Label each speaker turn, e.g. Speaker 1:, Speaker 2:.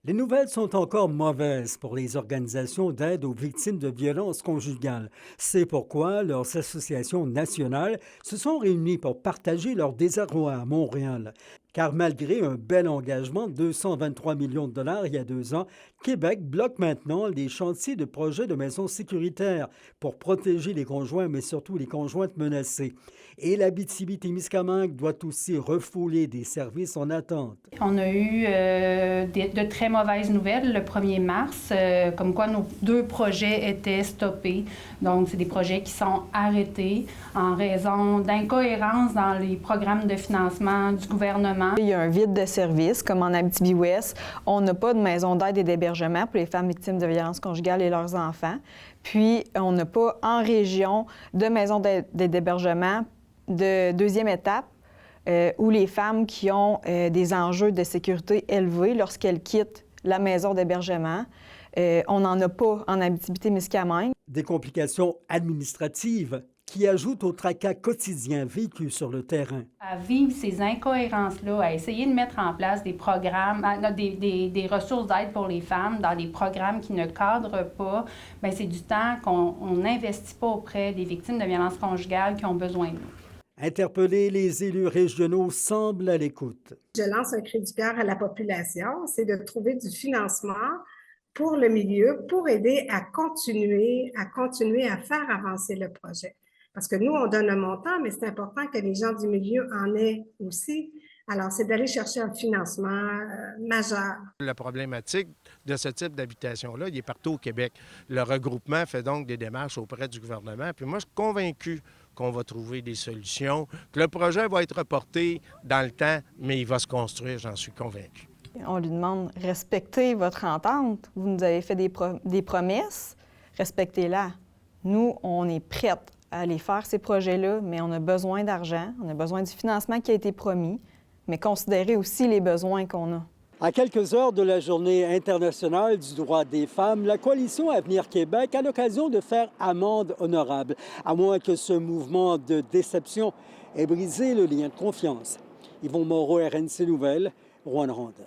Speaker 1: Les nouvelles sont encore mauvaises pour les organisations d'aide aux victimes de violences conjugales. C'est pourquoi leurs associations nationales se sont réunies pour partager leur désarroi à Montréal. Car malgré un bel engagement de 223 millions de dollars il y a 2 ans, Québec bloque maintenant les chantiers de projets de maisons sécuritaires pour protéger les conjoints, mais surtout les conjointes menacées. Et l'Abitibi-Témiscamingue doit aussi refouler des services en attente.
Speaker 2: On a eu de très mauvaises nouvelles le 1er mars, comme quoi nos 2 projets étaient stoppés. Donc, c'est des projets qui sont arrêtés en raison d'incohérences dans les programmes de financement du gouvernement.
Speaker 3: Il y a un vide de service, comme en Abitibi-Ouest. On n'a pas de maison d'aide et d'hébergement pour les femmes victimes de violences conjugales et leurs enfants. Puis, on n'a pas en région de maison d'aide et d'hébergement de deuxième étape où les femmes qui ont des enjeux de sécurité élevés lorsqu'elles quittent la maison d'hébergement. On n'en a pas en Abitibi-Témiscamingue.
Speaker 1: Des complications administratives qui ajoutent au tracas quotidien vécu sur le terrain.
Speaker 2: À vivre ces incohérences-là, à essayer de mettre en place des programmes, des ressources d'aide pour les femmes dans des programmes qui ne cadrent pas, bien, c'est du temps qu'on n'investit pas auprès des victimes de violences conjugales qui ont besoin de nous.
Speaker 1: Interpellés, les élus régionaux semblent à l'écoute.
Speaker 4: Je lance un cri du cœur à la population, c'est de trouver du financement pour le milieu, pour aider à continuer à faire avancer le projet. Parce que nous, on donne un montant, mais c'est important que les gens du milieu en aient aussi. Alors, c'est d'aller chercher un financement majeur.
Speaker 5: La problématique de ce type d'habitation-là, il est partout au Québec. Le regroupement fait donc des démarches auprès du gouvernement. Puis moi, je suis convaincu qu'on va trouver des solutions, que le projet va être reporté dans le temps, mais il va se construire, j'en suis convaincu.
Speaker 3: On lui demande « respectez votre entente. Vous nous avez fait des promesses, respectez-la. » Nous, on est prêts à aller faire ces projets-là, mais on a besoin d'argent, on a besoin du financement qui a été promis, mais considérer aussi les besoins qu'on a.
Speaker 1: À quelques heures de la Journée internationale du droit des femmes, la Coalition Avenir Québec a l'occasion de faire amende honorable, à moins que ce mouvement de déception ait brisé le lien de confiance. Yvon Moreau, RNC Nouvelles, Rouyn-Noranda.